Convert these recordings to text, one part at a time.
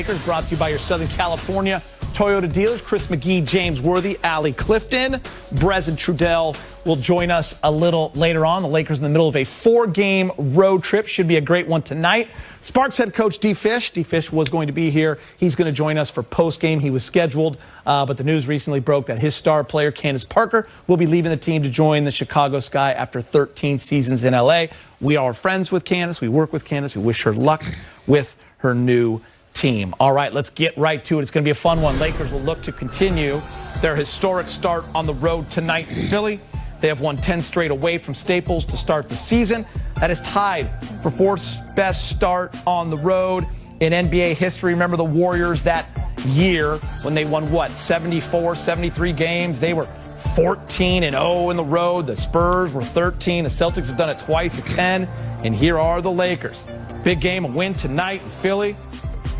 Lakers brought to you by your Southern California Toyota dealers, Chris McGee, James Worthy, Allie Clifton. Brez and Trudell will join us a little later on. The Lakers in the middle of a 4-game road trip. Should be a great one tonight. Sparks head coach D. Fish. D. Fish was going to be here. He's going to join us for post-game. He was scheduled, but the news recently broke that his star player, Candace Parker, will be leaving the team to join the Chicago Sky after 13 seasons in L.A. We are friends with Candace. We work with Candace. We wish her luck with her new team. All right, let's get right to it. It's going to be a fun one. Lakers will look to continue their historic start on the road tonight in Philly. They have won 10 straight away from Staples to start the season. That is tied for fourth best start on the road in NBA history. Remember the Warriors that year when they won, 74, 73 games? They were 14-0 in the road. The Spurs were 13. The Celtics have done it twice at 10. And here are the Lakers. Big game, a win tonight in Philly.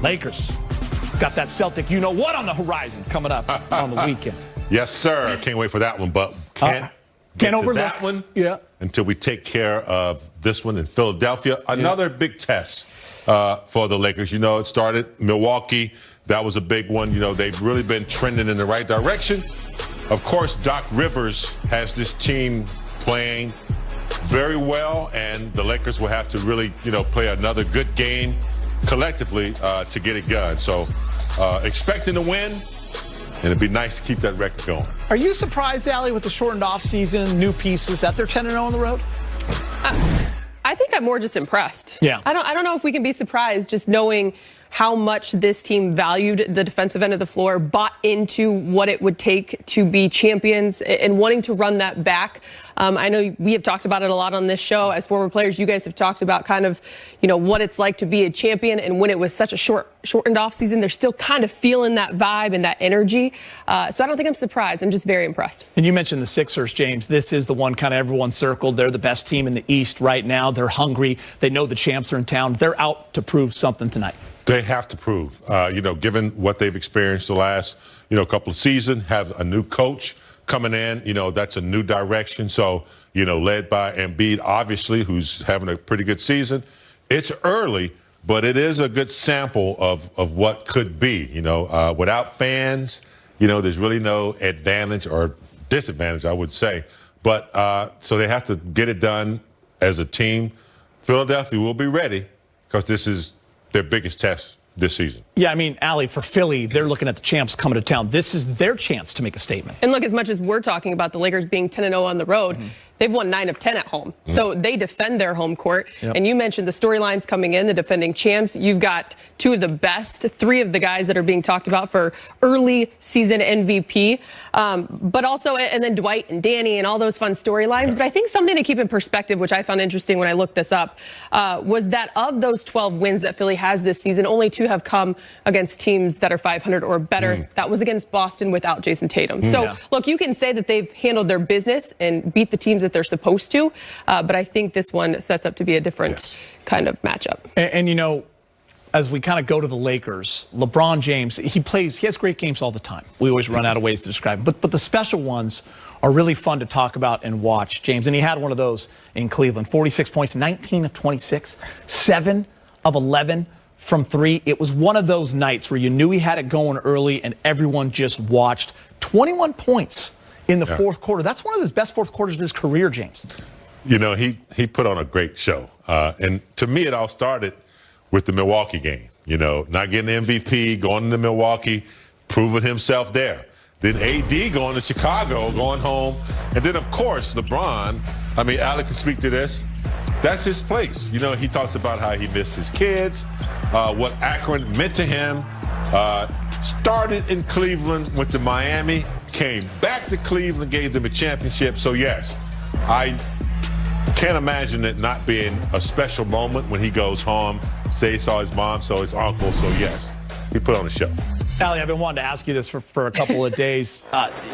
Lakers got that Celtic you-know-what on the horizon coming up on the weekend. Yes, sir. Can't wait for that one, but can't overlook that one until we take care of this one in Philadelphia. Another big test for the Lakers. You know, it started Milwaukee. That was a big one. You know, they've really been trending in the right direction. Of course, Doc Rivers has this team playing very well, and the Lakers will have to really, play another good game collectively to get it done. So expecting to win, and it'd be nice to keep that record going. Are you surprised, Allie, with the shortened offseason, new pieces, that they're 10-0 on the road? I think I'm more just impressed. Yeah. I don't know if we can be surprised just knowing how much this team valued the defensive end of the floor, bought into what it would take to be champions, and wanting to run that back. I know we have talked about it a lot on this show. As former players, you guys have talked about kind of, what it's like to be a champion. And when it was such a shortened offseason, they're still kind of feeling that vibe and that energy. So I don't think I'm surprised. I'm just very impressed. And you mentioned the Sixers, James. This is the one kind of everyone circled. They're the best team in the East right now. They're hungry. They know the champs are in town. They're out to prove something tonight. They have to prove, given what they've experienced the last, couple of seasons, have a new coach coming in, that's a new direction. So, led by Embiid, obviously, who's having a pretty good season. It's early, but it is a good sample of what could be, without fans, there's really no advantage or disadvantage, I would say. But so they have to get it done as a team. Philadelphia will be ready because this is their biggest test this season. Yeah, I mean, Allie, for Philly, they're looking at the champs coming to town. This is their chance to make a statement. And look, as much as we're talking about the Lakers being 10-0 on the road, they've won 9 of 10 at home. So they defend their home court. And you mentioned the storylines coming in, the defending champs. You've got 2 of the best, 3 of the guys that are being talked about for early season MVP. But also, and then Dwight and Danny and all those fun storylines. But I think something to keep in perspective, which I found interesting when I looked this up, was that of those 12 wins that Philly has this season, only 2 have come against teams that are 500 or better. That was against Boston without Jason Tatum. So, look, you can say that they've handled their business and beat the teams that they're supposed to, but I think this one sets up to be a different kind of matchup. And as we kind of go to the Lakers, LeBron James, he has great games all the time. We always run out of ways to describe him. But the special ones are really fun to talk about and watch, James. And he had one of those in Cleveland. 46 points, 19 of 26, 7 of 11 from 3. It was one of those nights where you knew he had it going early and everyone just watched. 21 points in the fourth quarter. That's one of his best fourth quarters of his career, James. He put on a great show. And to me, it all started with the Milwaukee game. Not getting the MVP, going to Milwaukee, proving himself there. Then AD going to Chicago, going home. And then, of course, LeBron. I mean, Alec can speak to this. That's his place. He talks about how he missed his kids, what Akron meant to him. Started in Cleveland, went to Miami, came back to Cleveland, gave them a championship. So, yes, I can't imagine it not being a special moment when he goes home. Say he saw his mom, saw his uncle. So, yes, he put on a show. Allie, I've been wanting to ask you this for a couple of days.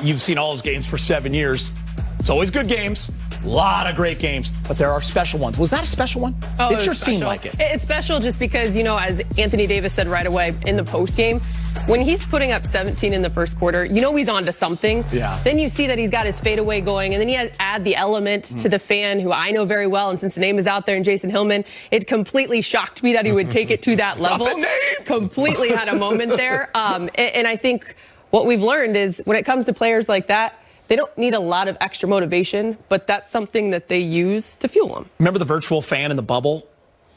You've seen all his games for 7 years. It's always good games. A lot of great games, but there are special ones. Was that a special one? Oh, it sure seemed like it. It's special just because, as Anthony Davis said right away in the postgame, When he's putting up 17 in the first quarter, you know he's on to something. Yeah. Then you see that he's got his fadeaway going, and then you add the element to the fan who I know very well, and since the name is out there, and Jason Hillman, it completely shocked me that he would take it to that level. Completely had a moment there. And I think what we've learned is when it comes to players like that, they don't need a lot of extra motivation, but that's something that they use to fuel them. Remember the virtual fan in the bubble?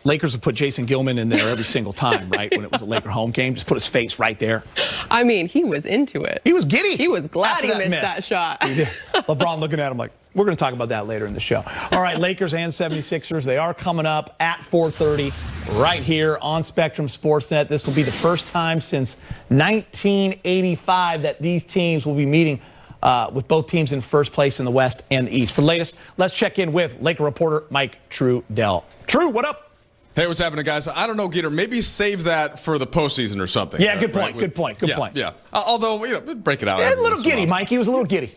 Lakers would put Jason Gilman in there every single time, right? When it was a Laker home game, just put his face right there. I mean, he was into it. He was giddy. He was glad he missed that shot. LeBron looking at him like, we're going to talk about that later in the show. All right, Lakers and 76ers, they are coming up at 4:30 right here on Spectrum Sportsnet. This will be the first time since 1985 that these teams will be meeting with both teams in first place in the West and the East. For the latest, let's check in with Laker reporter Mike Trudell. True, what up? Hey, what's happening, guys? I don't know, Gator. Maybe save that for the postseason or something. Yeah, good point. Good point. Yeah. Although, break it out. A little giddy, Mike. He was a little giddy.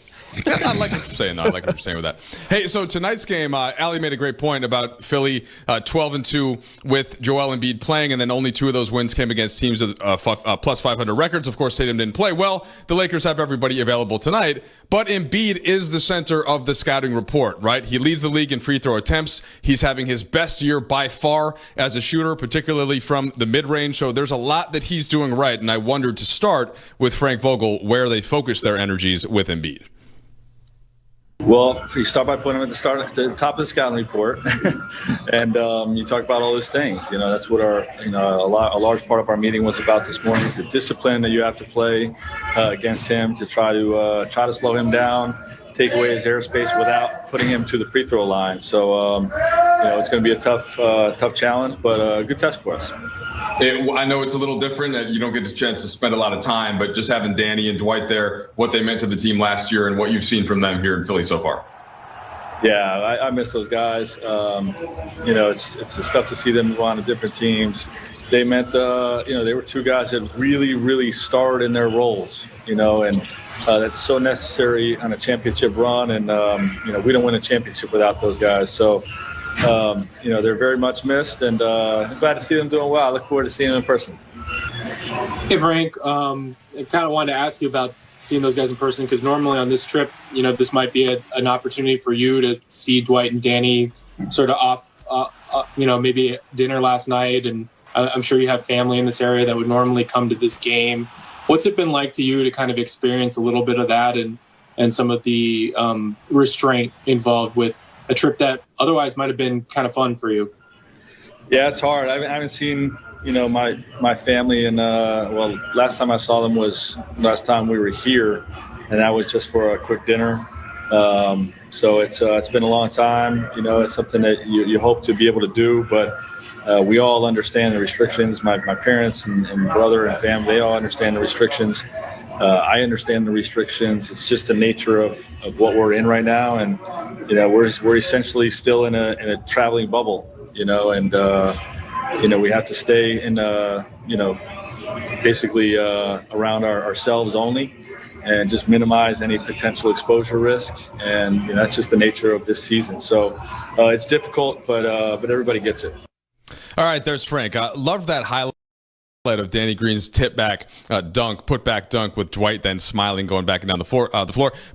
I like what you're saying, though. I like what you're saying with that. Hey, so tonight's game, Allie made a great point about Philly 12-2 with Joel Embiid playing, and then only 2 of those wins came against teams with plus 500 records. Of course, Tatum didn't play well. The Lakers have everybody available tonight, but Embiid is the center of the scouting report, right? He leads the league in free throw attempts. He's having his best year by far as a shooter, particularly from the mid-range. So there's a lot that he's doing right, and I wondered to start with Frank Vogel where they focus their energies with Embiid. Well, you start by putting them at the top of the scouting report, and you talk about all those things. You know, that's what a large part of our meeting was about this morning. Is the discipline that you have to play against him to try to slow him down, take away his airspace without putting him to the free throw line. So, it's going to be a tough challenge, but a good test for us. I know it's a little different that you don't get the chance to spend a lot of time, but just having Danny and Dwight there, what they meant to the team last year and what you've seen from them here in Philly so far. Yeah, I miss those guys. It's just tough to see them move on to different teams. They meant, they were 2 guys that really, really starred in their roles, and that's so necessary on a championship run. And, we don't win a championship without those guys. So, they're very much missed, and I'm glad to see them doing well. I look forward to seeing them in person. Hey, Frank, I kind of wanted to ask you about seeing those guys in person, because normally on this trip, this might be an opportunity for you to see Dwight and Danny sort of off, maybe dinner last night, and I'm sure you have family in this area that would normally come to this game. What's it been like to you to kind of experience a little bit of that and some of the restraint involved with a trip that otherwise might have been kind of fun for you? Yeah, it's hard. I haven't seen, my family, and last time I saw them was last time we were here, and that was just for a quick dinner. So it's been a long time. It's something that you hope to be able to do, but we all understand the restrictions. My parents and brother and family, they all understand the restrictions. I understand the restrictions. It's just the nature of what we're in right now, and we're essentially still in a traveling bubble. And we have to stay in basically around ourselves only, and just minimize any potential exposure risks. And that's just the nature of this season. So it's difficult, but everybody gets it. All right, there's Frank. Loved that highlight of Danny Green's tip back put back dunk with Dwight then smiling going back and down the floor.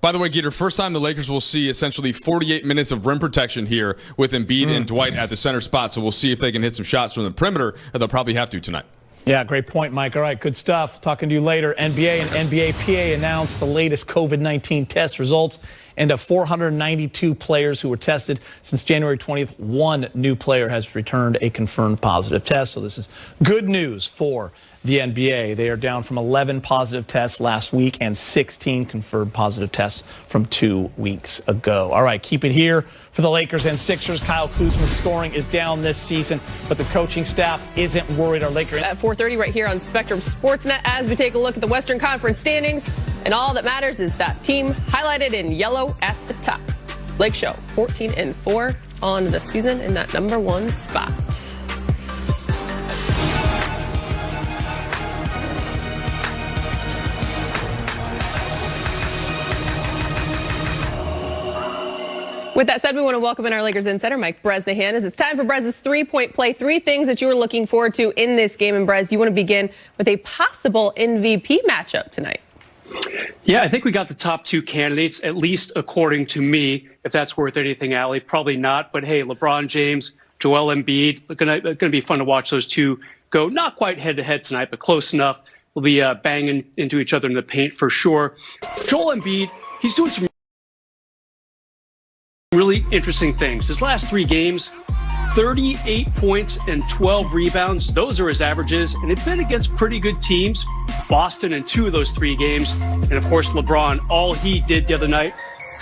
By the way, Gator, first time the Lakers will see essentially 48 minutes of rim protection here with Embiid and Dwight at the center spot. So we'll see if they can hit some shots from the perimeter. They'll probably have to tonight. Yeah, great point, Mike. All right, good stuff. Talking to you later. NBA and NBAPA announced the latest COVID-19 test results, and of 492 players who were tested since January 20th, 1 new player has returned a confirmed positive test. So this is good news for the NBA. They are down from 11 positive tests last week and 16 confirmed positive tests from 2 weeks ago. All right, keep it here for the Lakers and Sixers. Kyle Kuzma's scoring is down this season, but the coaching staff isn't worried. Our Lakers at 4:30 right here on Spectrum Sportsnet as we take a look at the Western Conference standings. And all that matters is that team highlighted in yellow at the top. Lake Show 14-4 on the season in that number 1 spot. With that said, we want to welcome in our Lakers insider, Mike Bresnahan, as it's time for Brez's three-point play. 3 things that you were looking forward to in this game. And Brez, you want to begin with a possible MVP matchup tonight. Yeah, I think we got the top 2 candidates, at least according to me. If that's worth anything, Allie, probably not. But hey, LeBron James, Joel Embiid, gonna be fun to watch those two go. Not quite head-to-head tonight, but close enough. We'll be banging into each other in the paint for sure. Joel Embiid, he's doing some really interesting things. His last 3 games, 38 points and 12 rebounds. Those are his averages, and it's been against pretty good teams. Boston in 2 of those 3 games. And of course, LeBron, all he did the other night,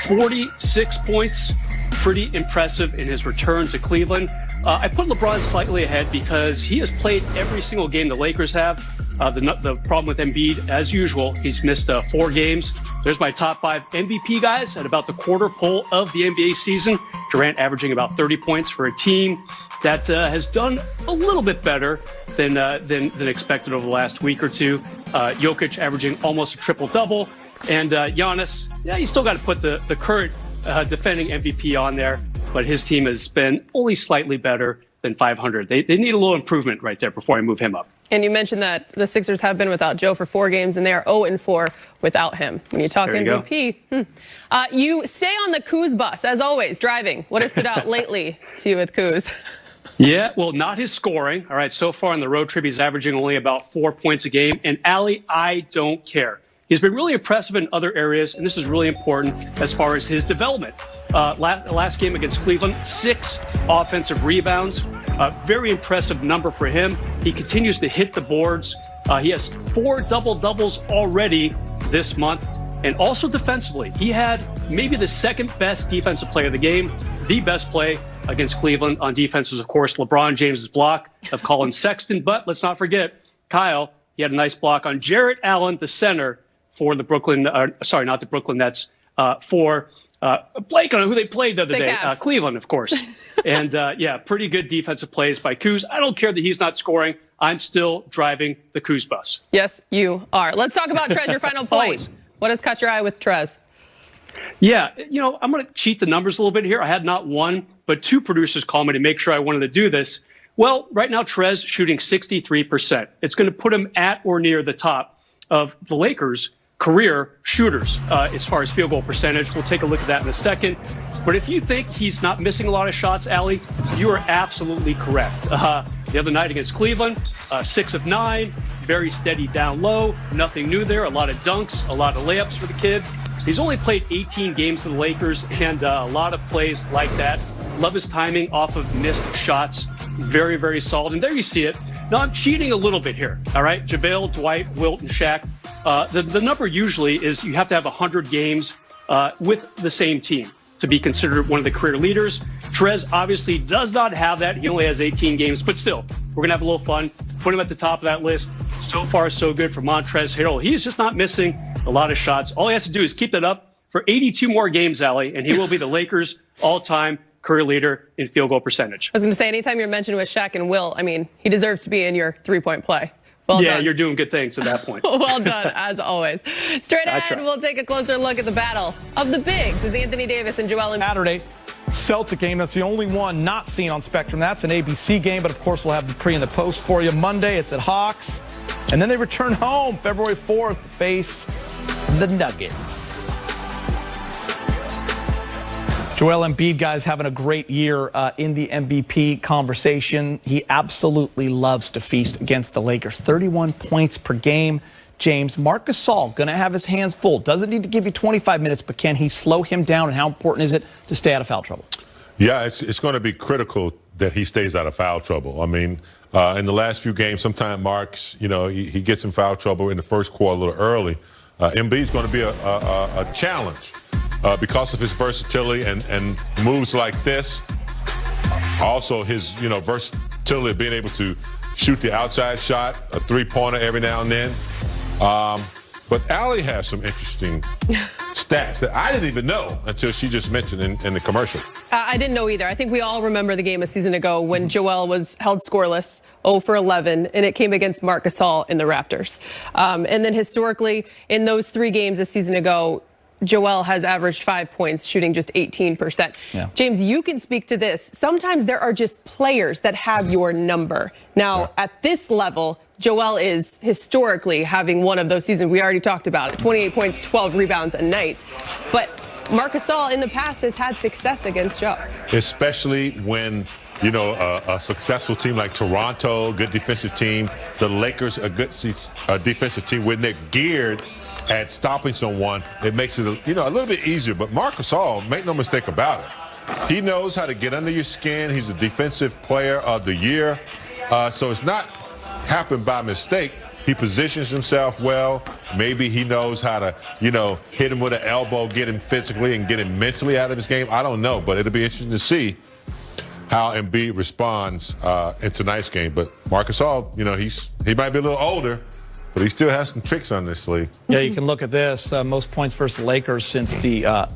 46 points. Pretty impressive in his return to Cleveland. I put LeBron slightly ahead because he has played every single game the Lakers have. The problem with Embiid, as usual, he's missed 4 games. There's my top 5 MVP guys at about the quarter pole of the NBA season. Durant averaging about 30 points for a team that has done a little bit better than expected over the last week or two. Jokic averaging almost a triple-double. And Giannis, yeah, you still got to put the current defending MVP on there, but his team has been only slightly better than 500. They need a little improvement right there before I move him up. And you mentioned that the Sixers have been without Joe for 4 games, and they are 0-4 without him. When you talk MVP, you stay on the Kuz bus, as always, driving. What has stood out lately to you with Kuz? Yeah, well, not his scoring. All right, so far on the road trip, he's averaging only about 4 points a game. And Allie, I don't care. He's been really impressive in other areas, and this is really important as far as his development. Last game against Cleveland, 6 offensive rebounds. Very impressive number for him. He continues to hit the boards. He has 4 double-doubles already this month. And also defensively, he had maybe the second best defensive play of the game. The best play against Cleveland on defense was, of course, LeBron James's block of Colin Sexton. But let's not forget, Kyle, he had a nice block on Jarrett Allen, the center, for the Brooklyn, not the Brooklyn Nets, for Blake, I don't know who they played the other day. Cleveland, of course. And yeah, pretty good defensive plays by Kuz. I don't care that he's not scoring. I'm still driving the Kuz bus. Yes, you are. Let's talk about Trez, your final point. What has caught your eye with Trez? Yeah, I'm going to cheat the numbers a little bit here. I had not 1, but 2 producers called me to make sure I wanted to do this. Well, right now, Trez shooting 63%. It's going to put him at or near the top of the Lakers' career shooters as far as field goal percentage. We'll take a look at that in a second. But if you think he's not missing a lot of shots, Allie, you are absolutely correct. The other night against Cleveland, 6 of 9, very steady down low, nothing new there, a lot of dunks, a lot of layups for the kid. He's only played 18 games for the Lakers, and a lot of plays like that. Love his timing off of missed shots. Very, very solid. And there you see it. Now, I'm cheating a little bit here, all right? JaVale, Dwight, Wilt, and Shaq. The number usually is you have to have 100 games with the same team to be considered one of the career leaders. Trez obviously does not have that. He only has 18 games, but still, we're going to have a little fun. Put him at the top of that list. So far, so good for Montrezl Harrell. He is just not missing a lot of shots. All he has to do is keep that up for 82 more games, Allie, and he will be the Lakers' all-time career leader in field goal percentage. I was going to say, anytime you're mentioned with Shaq and Will, I mean, he deserves to be in your 3-point play. Well done. You're doing good things at that point. Well done, as always. Straight ahead, we'll take a closer look at the battle of the bigs as Anthony Davis and Joel Embiid. Saturday Celtic game. That's the only one not seen on Spectrum. That's an ABC game, but of course we'll have the pre and the post for you. Monday, it's at Hawks. And then they return home February 4th to face the Nuggets. Joel Embiid, guys, having a great year in the MVP conversation. He absolutely loves to feast against the Lakers. 31 points per game. James, Marc Gasol going to have his hands full. Doesn't need to give you 25 minutes, but can he slow him down? And how important is it to stay out of foul trouble? Yeah, it's going to be critical that he stays out of foul trouble. I mean, in the last few games, sometimes Marc's, he gets in foul trouble in the first quarter a little early. Embiid's going to be a challenge. Because of his versatility and moves like this, also his versatility of being able to shoot the outside shot, a 3-pointer every now and then. But Allie has some interesting stats that I didn't even know until she just mentioned in the commercial. I didn't know either. I think we all remember the game a season ago when Joel was held scoreless, 0 for 11, and it came against Marc Gasol in the Raptors. And then historically, in those 3 games a season ago, Joel has averaged 5 points, shooting just 18%. Yeah. James, you can speak to this. Sometimes there are just players that have your number. Now, at this level, Joel is historically having one of those seasons. We already talked about it, 28 points, 12 rebounds a night. But Marc Gasol in the past has had success against Joe. Especially when, you know, a successful team like Toronto, good defensive team, the Lakers, a good defensive team, when they're geared at stopping someone, it makes it, you know, a little bit easier. But Marc Gasol, make no mistake about it, he knows how to get under your skin. He's a defensive player of the year. So it's not happened by mistake. He positions himself well. Maybe he knows how to, you know, hit him with an elbow, get him physically and get him mentally out of his game. I don't know, but it'll be interesting to see how Embiid responds in tonight's game. But Marc Gasol, you know, he might be a little older, but he still has some tricks on this sleeve. Yeah, you can look at this. Most points versus the Lakers since the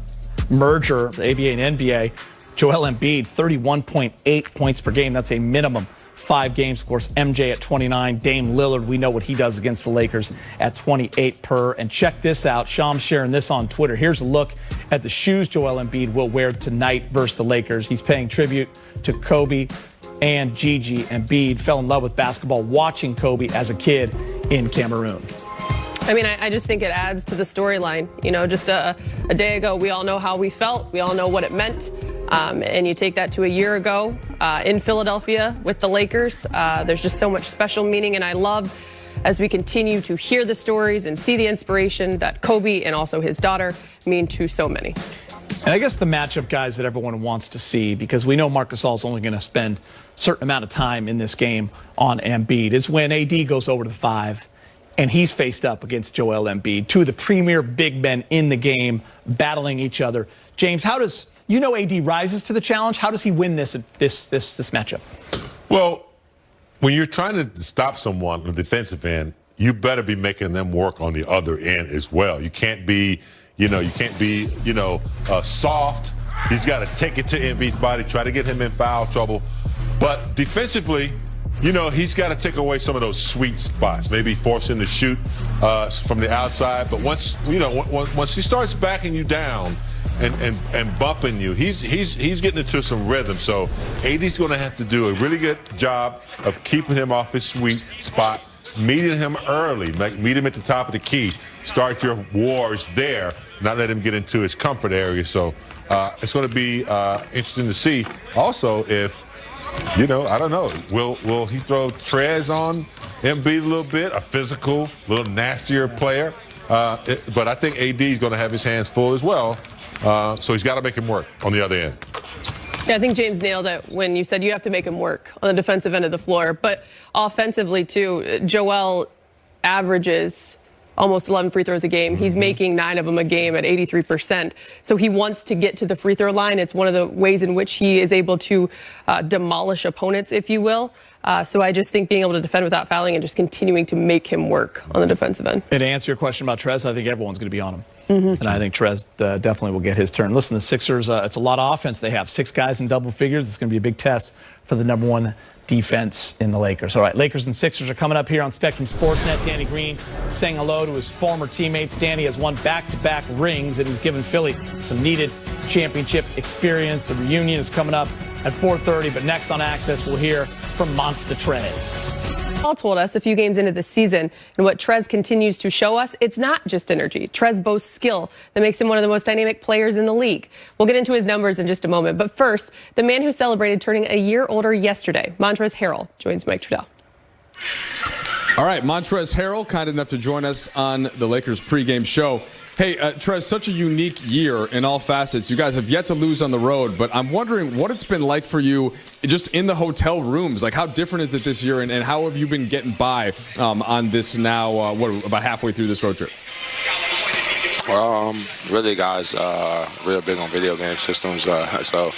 merger, the ABA and NBA. Joel Embiid, 31.8 points per game. That's a minimum 5 games. Of course, MJ at 29. Dame Lillard, we know what he does against the Lakers at 28 per. And check this out. Sham's sharing this on Twitter. Here's a look at the shoes Joel Embiid will wear tonight versus the Lakers. He's paying tribute to Kobe and Gigi. Embiid fell in love with basketball watching Kobe as a kid in Cameroon. I mean, I just think it adds to the storyline. You know, just a day ago, we all know how we felt. We all know what it meant. And you take that to a year ago in Philadelphia with the Lakers. There's just so much special meaning. And I love, as we continue to hear the stories and see the inspiration that Kobe and also his daughter mean to so many. And I guess the matchup, guys, that everyone wants to see, because we know Marc Gasol is only going to spend a certain amount of time in this game on Embiid, is when AD goes over to the 5 and he's faced up against Joel Embiid, two of the premier big men in the game battling each other. James, how does, you know, AD rises to the challenge. How does he win this matchup? Well, when you're trying to stop someone on the defensive end, you better be making them work on the other end as well. You can't be, soft. He's got to take it to Embiid's body, try to get him in foul trouble. But defensively, you know, he's got to take away some of those sweet spots, maybe force him to shoot from the outside. But once he starts backing you down and bumping you, he's getting into some rhythm. So AD's going to have to do a really good job of keeping him off his sweet spot, meeting him early, meet him at the top of the key, start your wars there, not let him get into his comfort area. So it's going to be interesting to see also if, I don't know, will he throw Trez on Embiid a little bit, a physical, little nastier player? But I think AD is going to have his hands full as well. So he's got to make him work on the other end. Yeah, I think James nailed it when you said you have to make him work on the defensive end of the floor. But offensively, too, Joel averages almost 11 free throws a game. He's making 9 of them a game at 83%. So he wants to get to the free throw line. It's one of the ways in which he is able to demolish opponents, if you will. So I just think being able to defend without fouling and just continuing to make him work on the defensive end. And to answer your question about Trez, I think everyone's going to be on him. And I think Trez definitely will get his turn. Listen, the Sixers, it's a lot of offense. They have 6 guys in double figures. It's going to be a big test for the #1 defense in the Lakers. All right, Lakers and Sixers are coming up here on Spectrum Sportsnet. Danny Green saying hello to his former teammates. Danny has won back-to-back rings, and he's given Philly some needed championship experience. The reunion is coming up at 4:30, but next on Access, we'll hear from Monster Trez. Paul told us a few games into the season, and what Trez continues to show us, it's not just energy. Trez boasts skill that makes him one of the most dynamic players in the league. We'll get into his numbers in just a moment, but first, the man who celebrated turning a year older yesterday, Montrezl Harrell, joins Mike Trudell. All right, Montrezl Harrell, kind enough to join us on the Lakers pregame show. Hey, Trez, such a unique year in all facets. You guys have yet to lose on the road, but I'm wondering what it's been like for you just in the hotel rooms. Like, how different is it this year, and how have you been getting by on this now, about halfway through this road trip? Really, guys, real big on video game systems, so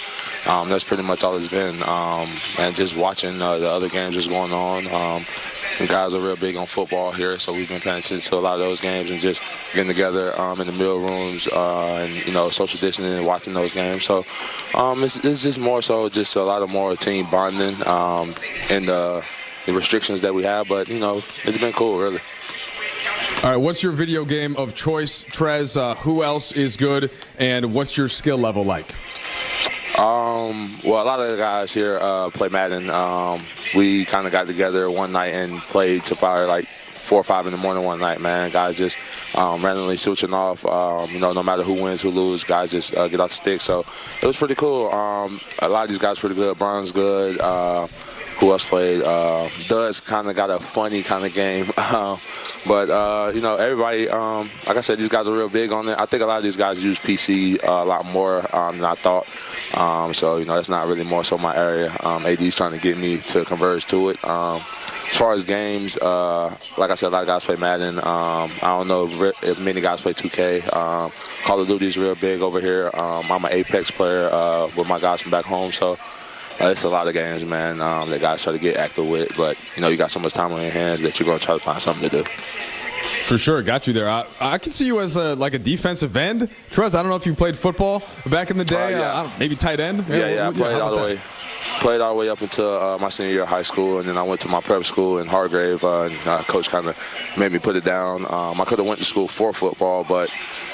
that's pretty much all it's been. And just watching the other games just going on. The guys are real big on football here, so we've been paying attention to a lot of those games and just getting together in the meal rooms and, social distancing and watching those games. So it's just more so just a lot of more team bonding and the restrictions that we have. But, it's been cool, really. All right, what's your video game of choice, Trez? Who else is good, and what's your skill level like? Well, a lot of the guys here play Madden. We kind of got together one night and played to probably like 4 or 5 in the morning one night, man. Guys just randomly switching off. No matter who wins, who loses, guys just get off the stick. So it was pretty cool. A lot of these guys pretty good. Bron's good. Who else played? Dud's kind of got a funny kind of game. But everybody, like I said, these guys are real big on it. I think a lot of these guys use PC a lot more than I thought. So that's not really more so my area. AD's trying to get me to converge to it. As far as games, like I said, a lot of guys play Madden. I don't know if many guys play 2K. Call of Duty is real big over here. I'm an Apex player with my guys from back home. So it's a lot of games, man, that guys try to get active with. But, you got so much time on your hands that you're going to try to find something to do. For sure, got you there. I can see you as a defensive end. Trez, I don't know if you played football back in the day. Maybe tight end. Yeah, I played all the way. Played all the way up until my senior year of high school, and then I went to my prep school in Hargrave. And coach kind of made me put it down. I could have went to school for football, but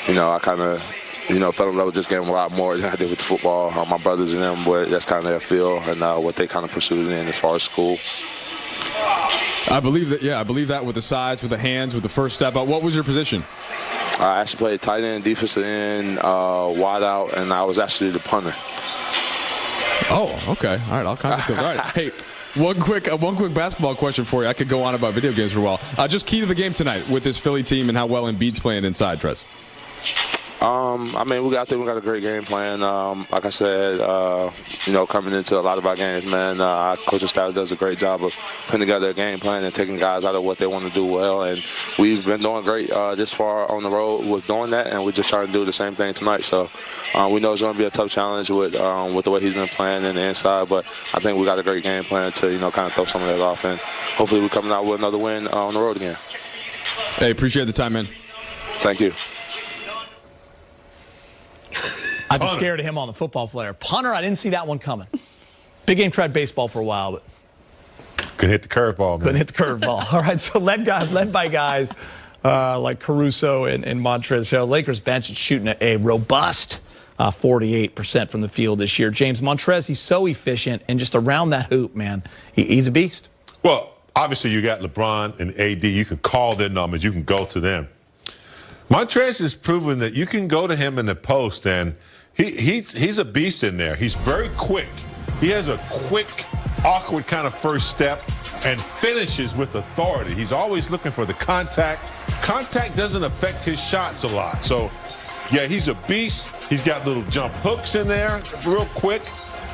I kind of fell in love with this game a lot more than I did with the football. My brothers and them, that's kind of their field and what they kind of pursued in as far as school. I believe that. Yeah, I believe that with the size, with the hands, with the first step out. What was your position? I actually played tight end, defensive end, wide out, and I was actually the punter. Oh, okay. All right, all kinds of skills. All right. Hey, one quick basketball question for you. I could go on about video games for a while. Just key to the game tonight with this Philly team and how well Embiid's playing inside, Trez. I think we got a great game plan. Like I said, coming into a lot of our games, man, our coaching staff does a great job of putting together a game plan and taking guys out of what they want to do well. And we've been doing great this far on the road with doing that, and we're just trying to do the same thing tonight. So we know it's going to be a tough challenge with the way he's been playing in the inside, but I think we got a great game plan to kind of throw some of that off, and hopefully we're coming out with another win on the road again. Hey, appreciate the time, man. Thank you. I'd be scared of him on the football player. Punter, I didn't see that one coming. Big Game tried baseball for a while, but couldn't hit the curveball, man. Couldn't hit the curveball. All right, so led by guys like Caruso and Montrezl. Lakers bench is shooting a robust 48% from the field this year. James Montrezl, he's so efficient and just around that hoop, man. He's a beast. Well, obviously you got LeBron and AD. You can call their numbers. You can go to them. Montrezl has proven that you can go to him in the post, and he's a beast in there. He's very quick. He has a quick, awkward kind of first step and finishes with authority. He's always looking for the contact. Contact doesn't affect his shots a lot. So, yeah, he's a beast. He's got little jump hooks in there, real quick.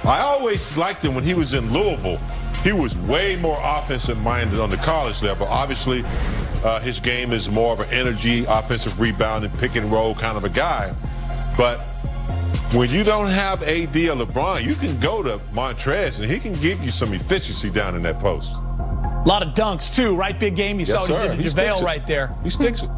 I always liked him when he was in Louisville. He was way more offensive-minded on the college level. Obviously, his game is more of an energy, offensive rebounding, pick and roll kind of a guy. But when you don't have AD or LeBron, you can go to Montrezl, and he can give you some efficiency down in that post. A lot of dunks, too, right? Big game. You saw what he did to JaVale right there. He sticks it.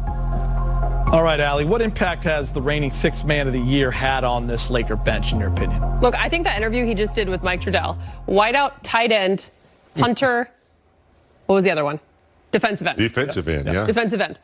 All right, Allie, what impact has the reigning sixth man of the year had on this Laker bench, in your opinion? Look, I think that interview he just did with Mike Trudell, wideout, tight end, punter, what was the other one? Defensive end. Defensive end, yeah. Defensive end.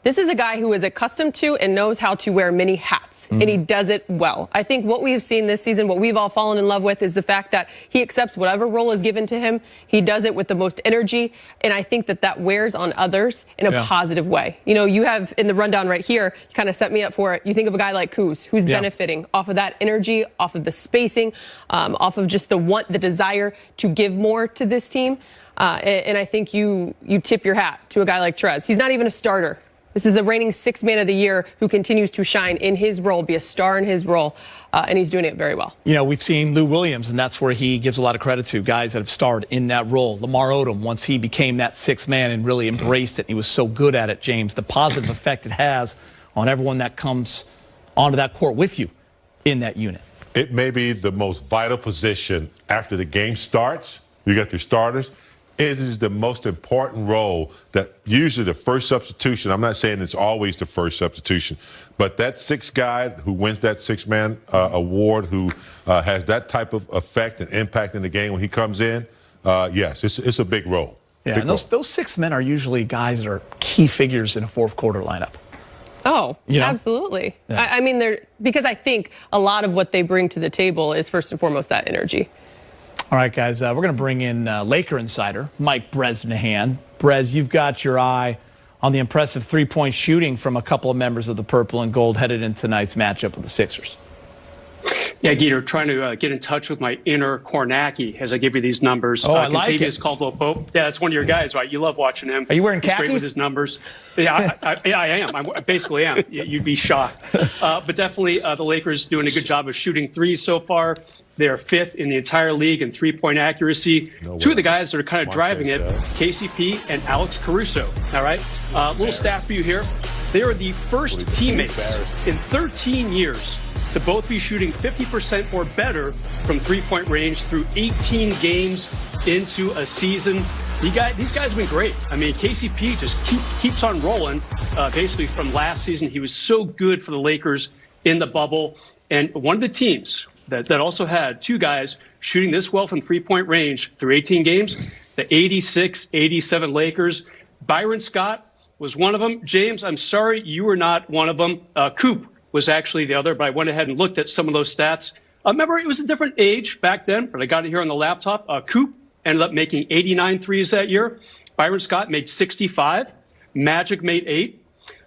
This is a guy who is accustomed to and knows how to wear many hats, and he does it well. I think what we've seen this season, what we've all fallen in love with, is the fact that he accepts whatever role is given to him. He does it with the most energy, and I think that wears on others in a positive way. You have in the rundown right here, you kind of set me up for it. You think of a guy like Kuz, who's benefiting off of that energy, off of the spacing, off of just the desire to give more to this team. And I think you tip your hat to a guy like Trez. He's not even a starter. This is a reigning sixth man of the year who continues to shine in his role, be a star in his role, and he's doing it very well. We've seen Lou Williams, and that's where he gives a lot of credit to guys that have starred in that role. Lamar Odom, once he became that sixth man and really embraced it, he was so good at it, James, the positive effect it has on everyone that comes onto that court with you in that unit. It may be the most vital position after the game starts. You got your starters. It is the most important role that usually the first substitution, I'm not saying it's always the first substitution, but that sixth guy who wins that six-man award, who has that type of effect and impact in the game when he comes in, yes, it's a big role. Yeah, and those 6 men are usually guys that are key figures in a fourth quarter lineup. Oh, you know? Absolutely. Yeah. I mean, because I think a lot of what they bring to the table is first and foremost that energy. All right, guys, we're going to bring in Laker insider Mike Bresnahan. Brez, you've got your eye on the impressive three-point shooting from a couple of members of the Purple and Gold headed into tonight's matchup with the Sixers. Yeah, Geeter, trying to get in touch with my inner Kornacki as I give you these numbers. Oh, I like it. Contavious Caldwell-Pope. Yeah, that's one of your guys, right? You love watching him. Are you wearing He's khakis? great with his numbers. Yeah, I am. I basically am. You'd be shocked. But definitely the Lakers doing a good job of shooting threes so far. They are 5th in the entire league in three-point accuracy. Two of the guys that are kind of driving it, KCP and Alex Caruso. All right? Little stat for you here. They are the first teammates in 13 years to both be shooting 50% or better from three-point range through 18 games into a season. These guys have been great. I mean, KCP just keeps on rolling. Basically, from last season, he was so good for the Lakers in the bubble. And one of the teams that also had 2 guys shooting this well from three-point range through 18 games, the 86-87 Lakers. Byron Scott was one of them. James, I'm sorry, you were not one of them. Coop was actually the other, but I went ahead and looked at some of those stats. Remember, it was a different age back then, but I got it here on the laptop. Coop ended up making 89 threes that year. Byron Scott made 65. Magic made 8.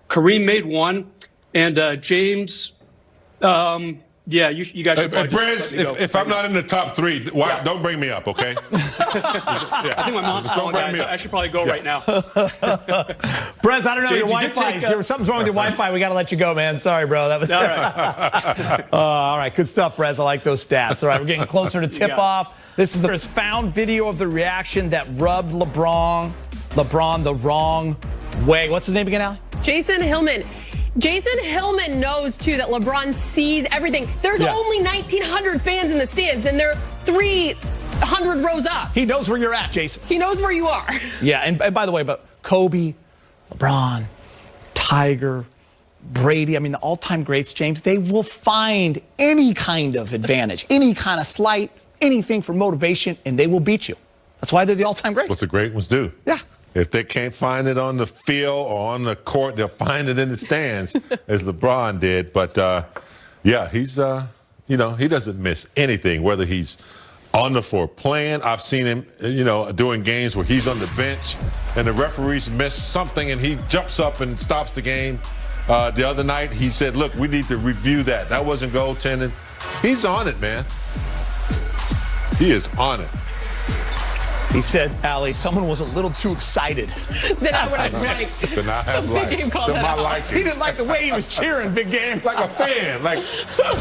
Kareem made 1. And James, yeah, you guys should Brez, if I'm not in the top 3, don't bring me up, okay? I think my mom's calling, guys. So I should probably go right now. Brez, I don't know, James, your Wi-Fi. Something's wrong with your Wi-Fi. We got to let you go, man. Sorry, bro. That was all right. All right, good stuff, Brez. I like those stats. All right, we're getting closer to tip-off. This is the first found video of the reaction that rubbed LeBron the wrong way. What's his name again, Allie? Jason Hillman. Jason Hillman knows, too, that LeBron sees everything. There's only 1,900 fans in the stands, and they're 300 rows up. He knows where you're at, Jason. He knows where you are. Yeah, and by the way, but Kobe, LeBron, Tiger, Brady, I mean, the all-time greats, James, they will find any kind of advantage, any kind of slight, anything for motivation, and they will beat you. That's why they're the all-time greats. What the great ones do. Yeah. If they can't find it on the field or on the court, they'll find it in the stands, as LeBron did. But, yeah, he's, he doesn't miss anything, whether he's on the floor playing. I've seen him, doing games where he's on the bench and the referees miss something and he jumps up and stops the game. The other night, he said, look, we need to review that. That wasn't goaltending. He's on it, man. He is on it. He said, Allie, someone was a little too excited. Then I would have liked. Then I have Big Game called that out. He didn't like the way he was cheering, Big Game. Like a fan. Like,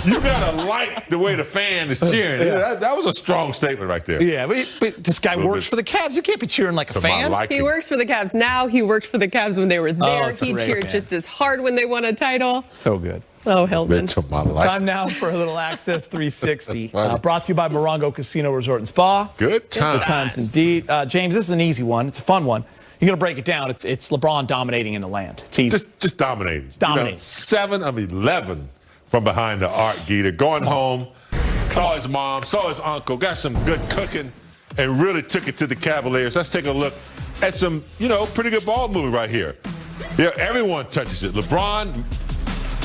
you got to like the way the fan is cheering. Yeah. That was a strong statement right there. Yeah, but this guy works for the Cavs. You can't be cheering like a fan. He works for the Cavs now. He worked for the Cavs when they were there. He cheered just as hard when they won a title. So good. Oh, Hillman. Time now for a little Access 360. Brought to you by Morongo Casino Resort and Spa. Good times. Good times indeed. James, this is an easy one. It's a fun one. You're going to break it down. It's LeBron dominating in the land. It's easy. Just dominating. Dominating. 7 of 11 from behind the arc, Geeter. Going home, saw his mom, saw his uncle, got some good cooking, and really took it to the Cavaliers. Let's take a look at some, pretty good ball movement right here. Yeah, everyone touches it. LeBron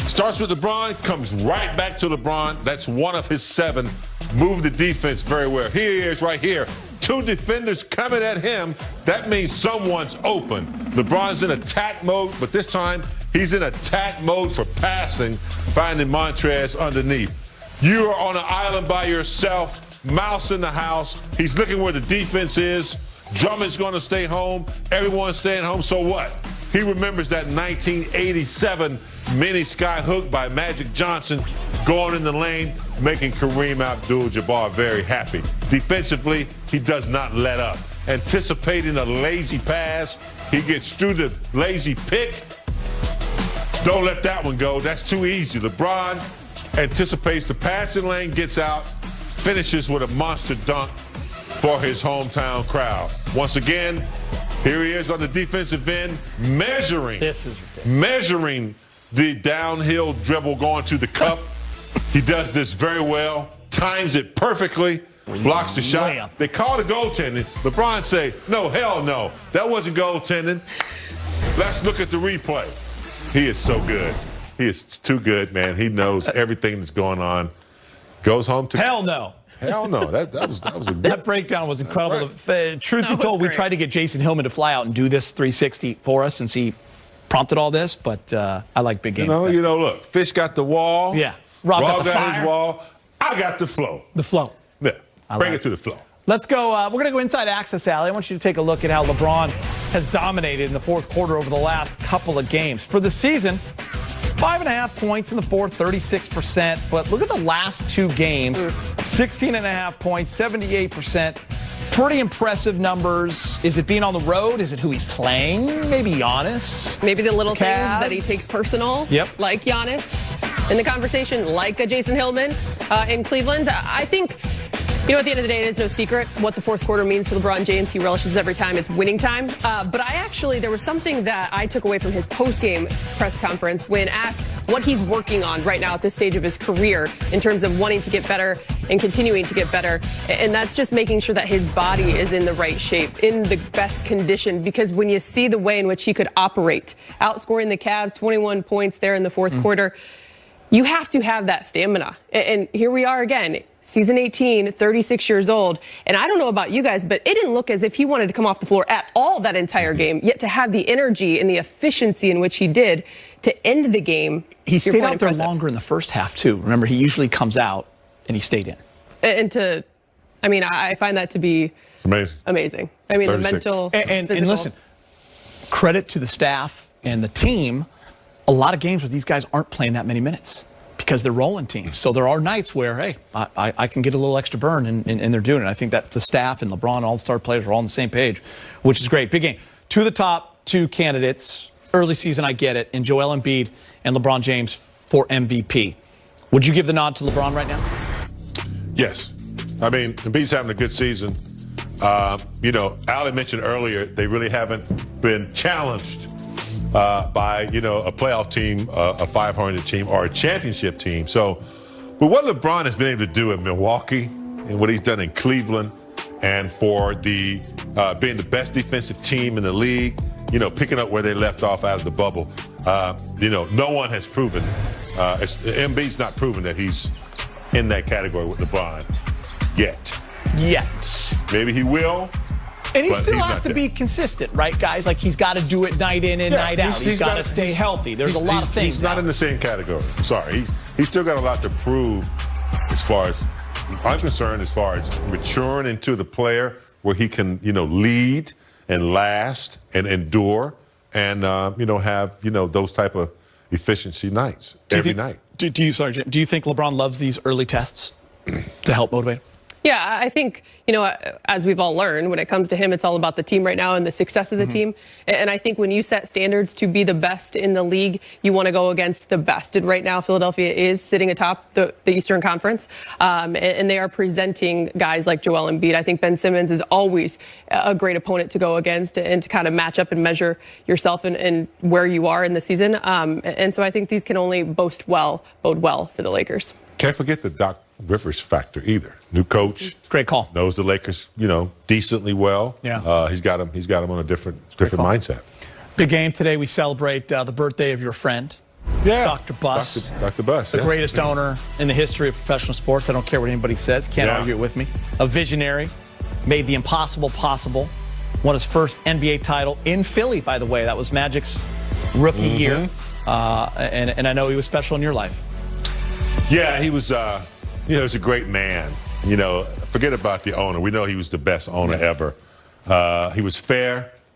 starts with LeBron, comes right back to LeBron. That's one of his 7. Moved the defense very well. Here he is right here. 2 defenders coming at him. That means someone's open. LeBron's in attack mode, but this time he's in attack mode for passing, finding Montrez underneath. You are on an island by yourself, mouse in the house. He's looking where the defense is. Drummond's going to stay home. Everyone's staying home. So what? He remembers that 1987 mini sky hook by Magic Johnson going in the lane, making Kareem Abdul-Jabbar very happy. Defensively, he does not let up. Anticipating a lazy pass, he gets through the lazy pick. Don't let that one go. That's too easy. LeBron anticipates the passing lane, gets out, finishes with a monster dunk for his hometown crowd. Once again, here he is on the defensive end, measuring the downhill dribble going to the cup. He does this very well, times it perfectly. blocks the shot. They call it goaltending. LeBron say, no, hell no. That wasn't goaltending. Let's look at the replay. He is so good. He is too good, man. He knows everything that's going on. Goes home to hell no. Hell no. That was a good. That breakdown was incredible. Right. Truth be told, we tried to get Jason Hillman to fly out and do this 360 for us since he prompted all this, but I like big games. You know, look, Fish got the wall. Yeah. Rob got his wall. I got the flow. The flow. Yeah. Bring it to the flow. Let's go. We're going to go inside access, Allie. I want you to take a look at how LeBron has dominated in the fourth quarter over the last couple of games. For the season, 5.5 points in the fourth, 36%. But look at the last two games, 16.5 points, 78%. Pretty impressive numbers. Is it being on the road? Is it who he's playing? Maybe Giannis? Maybe the little things that he takes personal, like Giannis in the conversation, like a Jason Hillman in Cleveland. I think, at the end of the day, it is no secret what the fourth quarter means to LeBron James. He relishes every time it's winning time. But there was something that I took away from his post-game press conference when asked what he's working on right now at this stage of his career in terms of wanting to get better and continuing to get better. And that's just making sure that his body is in the right shape, in the best condition. Because when you see the way in which he could operate, outscoring the Cavs, 21 points there in the fourth quarter, you have to have that stamina. And here we are again, season 18, 36 years old. And I don't know about you guys, but it didn't look as if he wanted to come off the floor at all that entire game, yet to have the energy and the efficiency in which he did to end the game. He stayed out there longer in the first half, too. Remember, he usually comes out and he stayed in. I find that to be amazing. I mean, 36. The mental, and listen, credit to the staff and the team. A lot of games where these guys aren't playing that many minutes because they're rolling teams. So there are nights where, hey, I can get a little extra burn, and they're doing it. I think that the staff and LeBron, all-star players are all on the same page, which is great. Big game. Two of the top two candidates, early season, I get it, in Joel Embiid and LeBron James for MVP. Would you give the nod to LeBron right now? Yes. I mean, Embiid's having a good season. Allie mentioned earlier, they really haven't been challenged by, a playoff team, a 500 team, or a championship team. So, but what LeBron has been able to do in Milwaukee and what he's done in Cleveland, and for the being the best defensive team in the league, picking up where they left off out of the bubble, no one has proven, Embiid's not proven that he's in that category with LeBron yet. Maybe he will. And he still has to be consistent, right, guys? Like, he's got to do it night in and night out. He's got to stay healthy. There's a lot of things. He's not in the same category. I'm sorry. He's still got a lot to prove as far as I'm concerned, as far as maturing into the player where he can, lead and last and endure and, have, those type of efficiency nights every night. Do you think LeBron loves these early tests to help motivate him? Yeah, I think, as we've all learned, when it comes to him, it's all about the team right now and the success of the team. And I think when you set standards to be the best in the league, you want to go against the best. And right now, Philadelphia is sitting atop the Eastern Conference, and they are presenting guys like Joel Embiid. I think Ben Simmons is always a great opponent to go against and to kind of match up and measure yourself and where you are in the season. And so I think these can only bode well for the Lakers. Can't forget the Doc Rivers factor either. New coach, great call. Knows the Lakers, decently well. Yeah, he's got him on a different mindset. Big game today. We celebrate the birthday of your friend, Dr. Buss. Dr. Buss, the greatest owner in the history of professional sports. I don't care what anybody says. Can't argue it with me. A visionary, made the impossible possible. Won his first NBA title in Philly, by the way. That was Magic's rookie year, and I know he was special in your life. Yeah, he was. He was a great man. Forget about the owner. We know he was the best owner ever. He was fair.